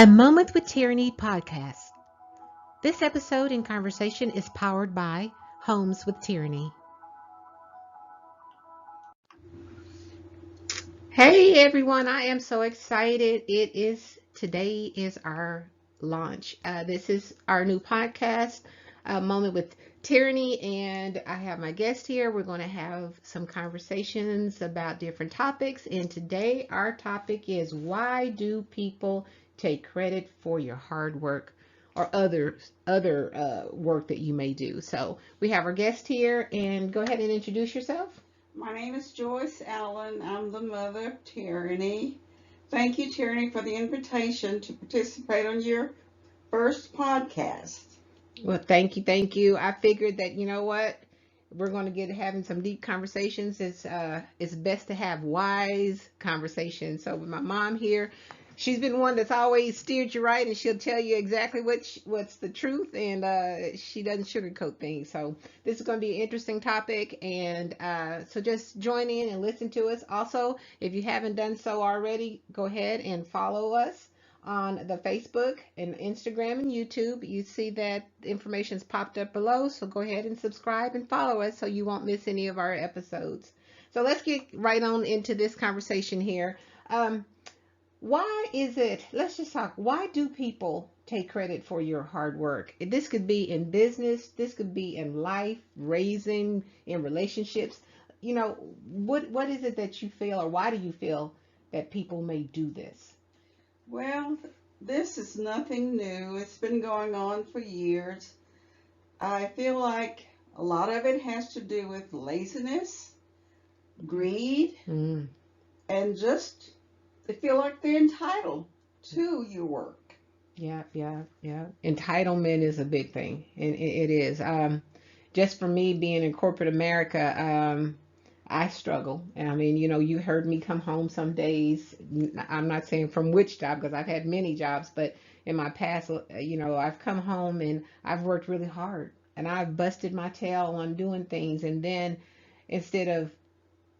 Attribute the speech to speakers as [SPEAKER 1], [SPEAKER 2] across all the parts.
[SPEAKER 1] A Moment with Tyranny podcast. This episode in conversation is powered by Homes with Tyranny. Hey everyone, I am so excited. Today is our launch. This is our new podcast, A Moment with Tyranny, and I have my guest here. We're going to have some conversations about different topics, and today our topic is, why do people take credit for your hard work or other work that you may do? So we have our guest here, and go ahead and introduce yourself.
[SPEAKER 2] My name is Joyce Allen. I'm the mother of Tyranny. Thank you, Tyranny, for the invitation to participate on your first podcast.
[SPEAKER 1] Well, thank you. I figured that, you know what, we're going to get having some deep conversations. It's best to have wise conversations. So with my mom here, she's been one that's always steered you right, and she'll tell you exactly what's the truth, and she doesn't sugarcoat things. So this is going to be an interesting topic, and so just join in and listen to us. Also, if you haven't done so already, go ahead and follow us on the Facebook and Instagram and YouTube. You see that information's popped up below, so go ahead and subscribe and follow us so you won't miss any of our episodes. So let's get right on into this conversation here. Why is it, let's just talk, why do people take credit for your hard work? This could be in business, this could be in life, raising, in relationships. You know, what is it that you feel, or why do you feel that people may do this?
[SPEAKER 2] Well, this is nothing new. It's been going on for years. I feel like a lot of it has to do with laziness, greed, and just they feel like they're entitled to your work.
[SPEAKER 1] Yeah. Entitlement is a big thing, and it is. Just for me being in corporate America, I struggle. And I mean, you heard me come home some days. I'm not saying from which job, because I've had many jobs, but in my past, I've come home and I've worked really hard and I've busted my tail on doing things. And then instead of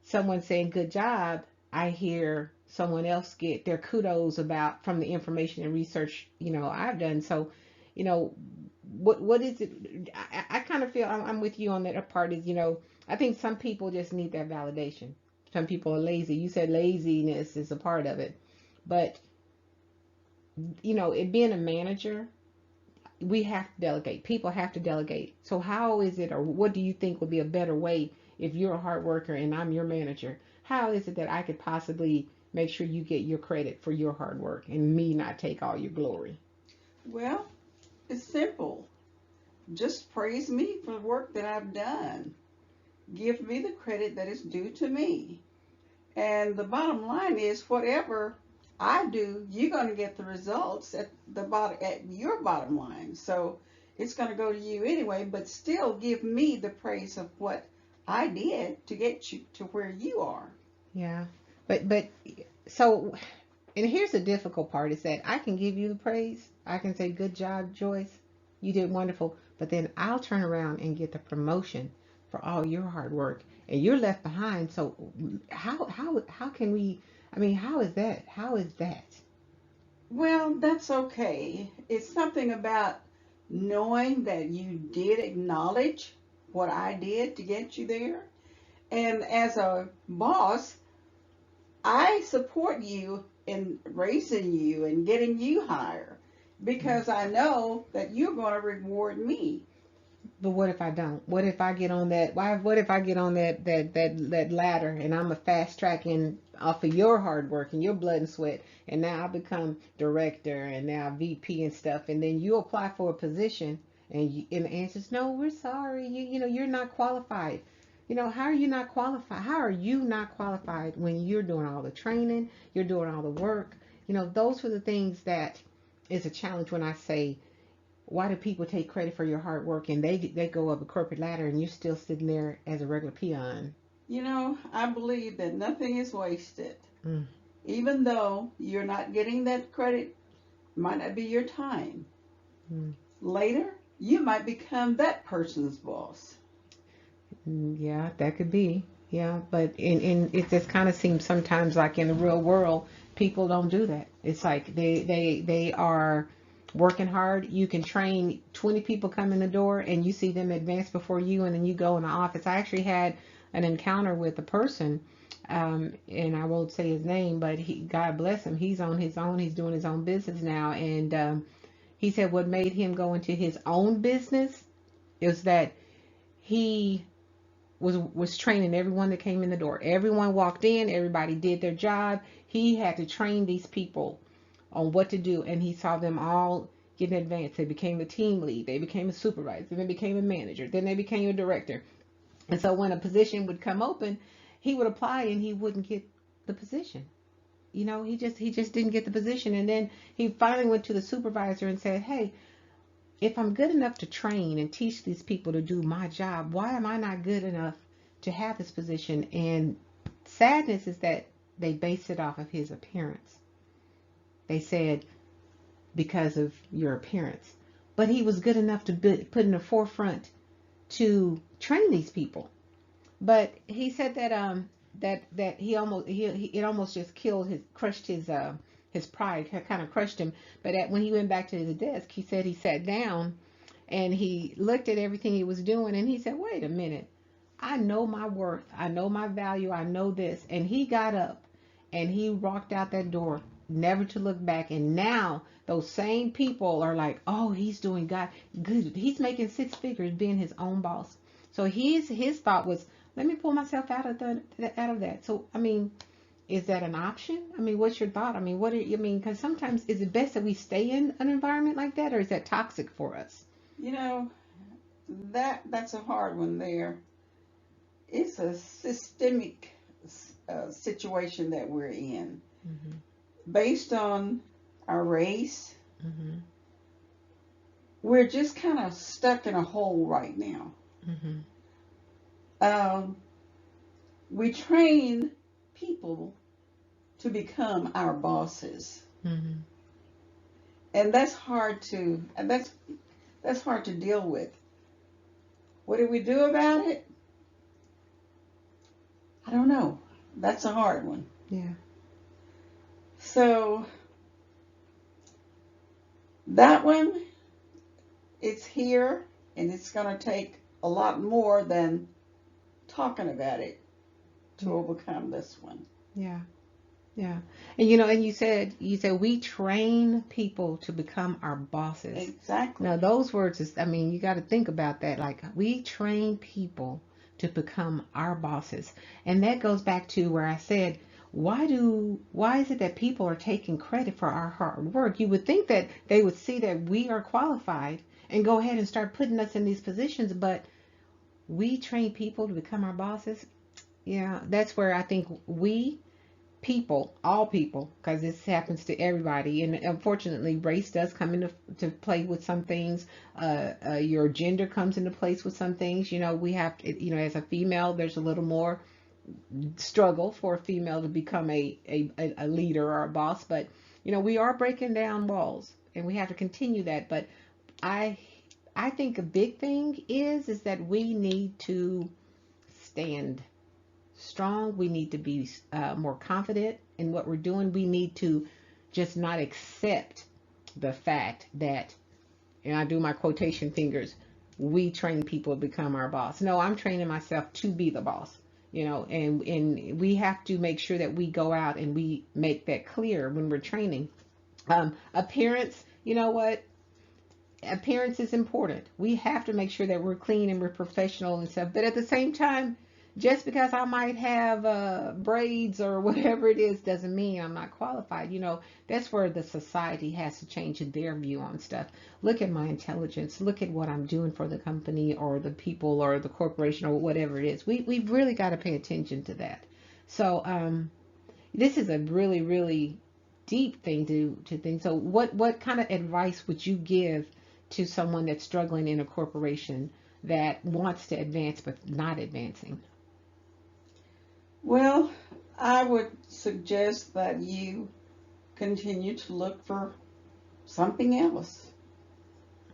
[SPEAKER 1] someone saying good job, I hear someone else get their kudos about from the information and research, I've done. So, you know, what is it? I kind of feel I'm with you on that part is, I think some people just need that validation. Some people are lazy. You said laziness is a part of it. But, it being a manager, we have to delegate. People have to delegate. So how is it, or what do you think would be a better way if you're a hard worker and I'm your manager? How is it that I could possibly make sure you get your credit for your hard work and me not take all your glory?
[SPEAKER 2] Well, it's simple. Just praise me for the work that I've done. Give me the credit that is due to me. And the bottom line is, whatever I do, you're going to get the results at your bottom line. So it's going to go to you anyway, but still give me the praise of what I did to get you to where you are.
[SPEAKER 1] Yeah. But so, and here's the difficult part, is that I can give you the praise. I can say, good job, Joyce. You did wonderful. But then I'll turn around and get the promotion for all your hard work, and you're left behind. So how can we, I mean, how is that? How is that?
[SPEAKER 2] Well, that's okay. It's something about knowing that you did acknowledge what I did to get you there. And as a boss, I support you in raising you and getting you higher because I know that you're going to reward me.
[SPEAKER 1] But what if I don't? What if I get on that? What if I get on that ladder and I'm a fast tracking off of your hard work and your blood and sweat, and now I become director and now VP and stuff, and then you apply for a position and the answer is no, we're sorry, you're not qualified. How are you not qualified? How are you not qualified when you're doing all the training, you're doing all the work? Those are the things that is a challenge when I say, why do people take credit for your hard work and they go up a corporate ladder and you're still sitting there as a regular peon?
[SPEAKER 2] I believe that nothing is wasted.
[SPEAKER 1] Mm.
[SPEAKER 2] Even though you're not getting that credit, might not be your time.
[SPEAKER 1] Mm.
[SPEAKER 2] Later, you might become that person's boss.
[SPEAKER 1] Yeah, that could be. Yeah, but in it just kind of seems sometimes like in the real world, People don't do that. It's like they are working hard. You can train 20 people come in the door and you see them advance before you, and then you go in the office. I actually had an encounter with a person, and I won't say his name, but God bless him, he's on his own. He's doing his own business now, and he said what made him go into his own business is that he was training everyone that came in the door. Everyone walked in, everybody did their job. He had to train these people on what to do, and he saw them all get advanced. They became a team lead, they became a supervisor, then they became a manager, then they became a director. And so when a position would come open, he would apply and he wouldn't get the position. He just didn't get the position. And then he finally went to the supervisor and said, "Hey, if I'm good enough to train and teach these people to do my job, why am I not good enough to have this position?" And sadness is that they based it off of his appearance. They said, because of your appearance. But he was good enough to put in the forefront to train these people. But he said that it almost just crushed his pride, kind of crushed him. But when he went back to his desk, he said he sat down and he looked at everything he was doing and he said, "Wait a minute, I know my worth, I know my value, I know this." And he got up and he walked out that door, never to look back. And now those same people are like, "Oh, he's doing God good. He's making six figures being his own boss." So his thought was, let me pull myself out of that. So I mean, is that an option? I mean, what's your thought? I mean, because sometimes is it best that we stay in an environment like that, or is that toxic for us?
[SPEAKER 2] You know, that's a hard one there. It's a systemic situation that we're in,
[SPEAKER 1] Mm-hmm.
[SPEAKER 2] based on our race.
[SPEAKER 1] Mm-hmm.
[SPEAKER 2] We're just kind of stuck in a hole right now.
[SPEAKER 1] Mm-hmm.
[SPEAKER 2] Um, we train people to become our bosses,
[SPEAKER 1] Mm-hmm.
[SPEAKER 2] and that's hard to deal with. What do we do about it? I don't know. That's a hard one.
[SPEAKER 1] Yeah.
[SPEAKER 2] So that one, it's here, and it's going to take a lot more than talking about it to
[SPEAKER 1] Yeah.
[SPEAKER 2] overcome this one.
[SPEAKER 1] Yeah. Yeah. And and you said we train people to become our bosses.
[SPEAKER 2] Exactly.
[SPEAKER 1] Now those words is, I mean, you got to think about that. Like, we train people to become our bosses. And that goes back to where I said, why is it that people are taking credit for our hard work? You would think that they would see that we are qualified and go ahead and start putting us in these positions, but we train people to become our bosses. Yeah, that's where I think all people, because this happens to everybody, and unfortunately, race does come into to play with some things. Your gender comes into place with some things. We have to, as a female, there's a little more struggle for a female to become a leader or a boss. But we are breaking down walls, and we have to continue that. But I I think a big thing is that we need to stand strong. We need to be more confident in what we're doing. We need to just not accept the fact that, and I do my quotation fingers, we train people to become our boss. No, I'm training myself to be the boss. And we have to make sure that we go out and we make that clear when we're training. Appearance, you know what? Appearance is important. We have to make sure that we're clean and we're professional and stuff. But at the same time, just because I might have braids or whatever it is doesn't mean I'm not qualified. That's where the society has to change their view on stuff. Look at my intelligence. Look at what I'm doing for the company or the people or the corporation or whatever it is. We've really got to pay attention to that. So this is a really, really deep thing to think. So what kind of advice would you give to someone that's struggling in a corporation that wants to advance but not advancing?
[SPEAKER 2] Well, I would suggest that you continue to look for something else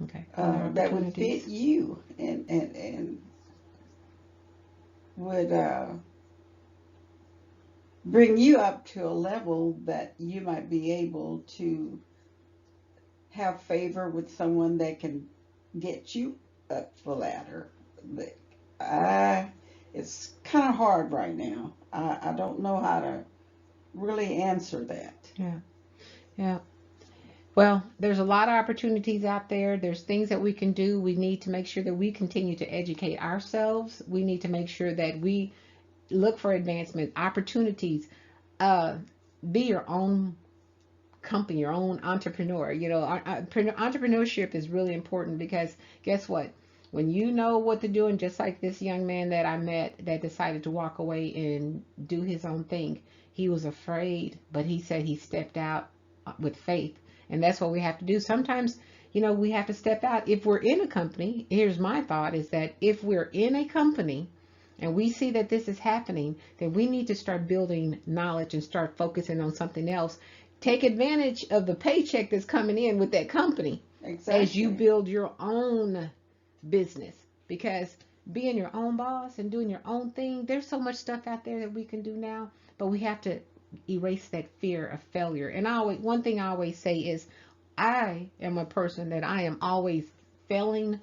[SPEAKER 1] Okay. Other
[SPEAKER 2] that would
[SPEAKER 1] opportunities.
[SPEAKER 2] fit you and would bring you up to a level that you might be able to have favor with someone that can get you up the ladder. But it's kind of hard right now. I don't know how to really answer that.
[SPEAKER 1] Yeah. Yeah. Well, there's a lot of opportunities out there. There's things that we can do. We need to make sure that we continue to educate ourselves. We need to make sure that we look for advancement, opportunities. Uh, be your own company, your own entrepreneur. Entrepreneurship is really important because guess what? When you know what to do, and just like this young man that I met that decided to walk away and do his own thing, he was afraid, but he said he stepped out with faith. And that's what we have to do. Sometimes, we have to step out. If we're in a company, here's my thought is that if we're in a company and we see that this is happening, then we need to start building knowledge and start focusing on something else. Take advantage of the paycheck that's coming in with that company as you
[SPEAKER 2] Exactly.
[SPEAKER 1] build your own business. Because being your own boss and doing your own thing, there's so much stuff out there that we can do now, but we have to erase that fear of failure. And one thing I always say is I am a person that I am always failing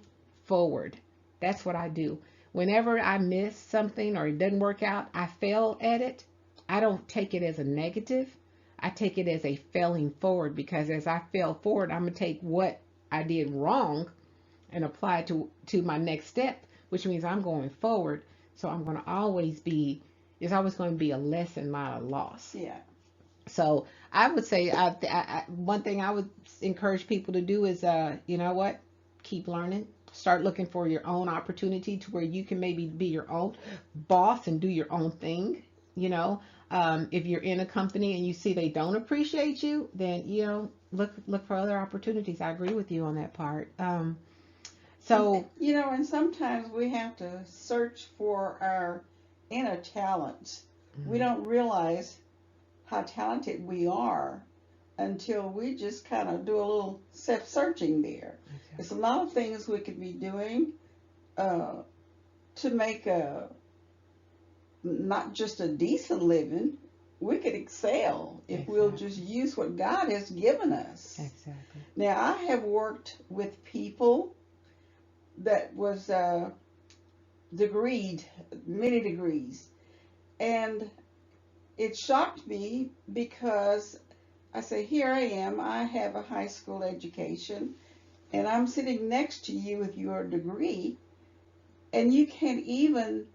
[SPEAKER 1] forward. That's what I do. Whenever I miss something or it doesn't work out, I fail at it. I don't take it as a negative. I take it as a failing forward, because as I fail forward, I'm going to take what I did wrong and apply it to my next step, which means I'm going forward. So I'm going to always be, it's always going to be a lesson, not a loss.
[SPEAKER 2] Yeah.
[SPEAKER 1] So I would say one thing I would encourage people to do is, you know what, keep learning. Start looking for your own opportunity to where you can maybe be your own boss and do your own thing. If you're in a company and you see they don't appreciate you, then look for other opportunities. I agree with you on that part. So
[SPEAKER 2] And sometimes we have to search for our inner talents. We
[SPEAKER 1] mm,
[SPEAKER 2] don't realize how talented we are until we just kind of do a little self searching there. There's a lot of things we could be doing uh, to make not just a decent living. We could excel if we'll just
[SPEAKER 1] exactly,
[SPEAKER 2] use what God has given us.
[SPEAKER 1] exactly.
[SPEAKER 2] Now, I have worked with people that was degreed, many degrees, and it shocked me because I say, here I am, I have a high school education, and I'm sitting next to you with your degree, and you can't even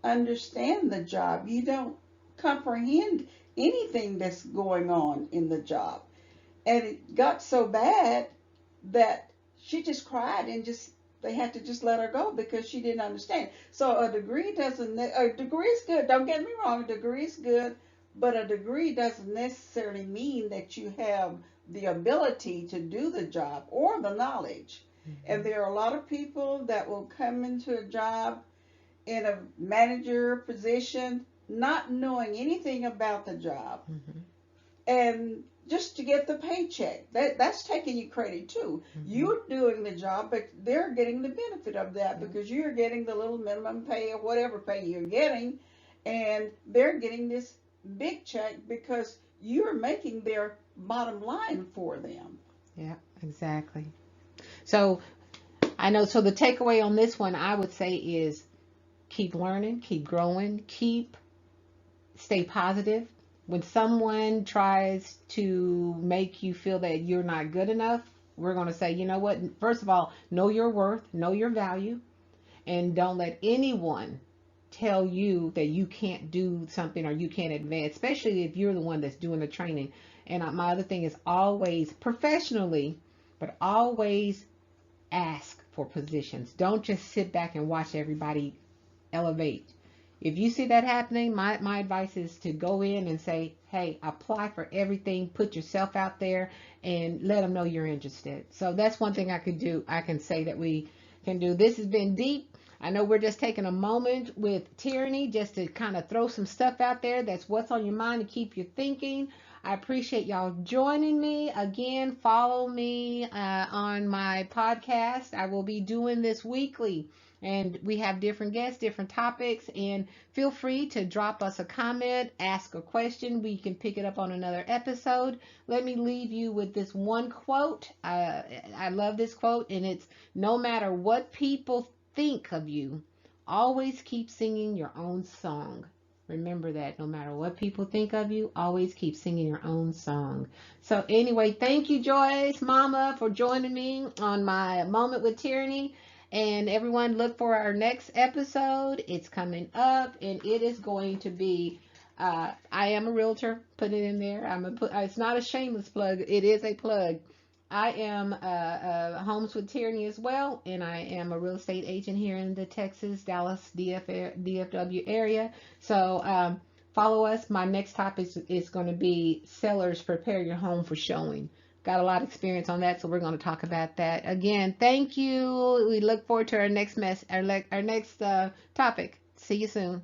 [SPEAKER 2] understand the job. You don't comprehend anything that's going on in the job. And it got so bad that she just cried and just they had to just let her go because she didn't understand. So a degree is good. Don't get me wrong, a degree is good, but a degree doesn't necessarily mean that you have the ability to do the job or the knowledge. And
[SPEAKER 1] Mm-hmm.
[SPEAKER 2] there are a lot of people that will come into a job in a manager position not knowing anything about the job
[SPEAKER 1] Mm-hmm.
[SPEAKER 2] and just to get the paycheck. That's taking you credit too.
[SPEAKER 1] Mm-hmm.
[SPEAKER 2] You're doing the job, but they're getting the benefit of that
[SPEAKER 1] Yeah.
[SPEAKER 2] because you're getting the little minimum pay or whatever pay you're getting, and they're getting this big check because you're making their bottom line for them.
[SPEAKER 1] Yeah. Exactly. So I know. So the takeaway on this one, I would say, is keep learning, keep growing, stay positive. When someone tries to make you feel that you're not good enough, we're going to say, you know what? First of all, know your worth, know your value, and don't let anyone tell you that you can't do something or you can't advance, especially if you're the one that's doing the training. And my other thing is always professionally, but always ask for positions. Don't just sit back and watch everybody elevate. If you see that happening, my advice is to go in and say, hey, apply for everything, put yourself out there, and let them know you're interested. So that's one thing I could do. I can say that we can do. This has been deep. I know we're just taking a moment with tyranny just to kind of throw some stuff out there. That's what's on your mind to keep you thinking. I appreciate y'all joining me. Again, follow me on my podcast. I will be doing this weekly. And we have different guests, different topics, and feel free to drop us a comment, ask a question. We can pick it up on another episode. Let me leave you with this one quote. I love this quote, and it's, no matter what people think of you, always keep singing your own song. Remember that, no matter what people think of you, always keep singing your own song. So anyway, thank you, Joyce, Mama, for joining me on my Moment with Tyranny. And everyone, look for our next episode. It's coming up, and it is going to be. I am a realtor. Put it in there. It's not a shameless plug. It is a plug. I am Homes with Tyranny as well, and I am a real estate agent here in the Texas, Dallas, DFW area. So follow us. My next topic is going to be sellers prepare your home for showing. Got a lot of experience on that, so we're going to talk about that. Again, thank you. We look forward to our next our next topic. See you soon.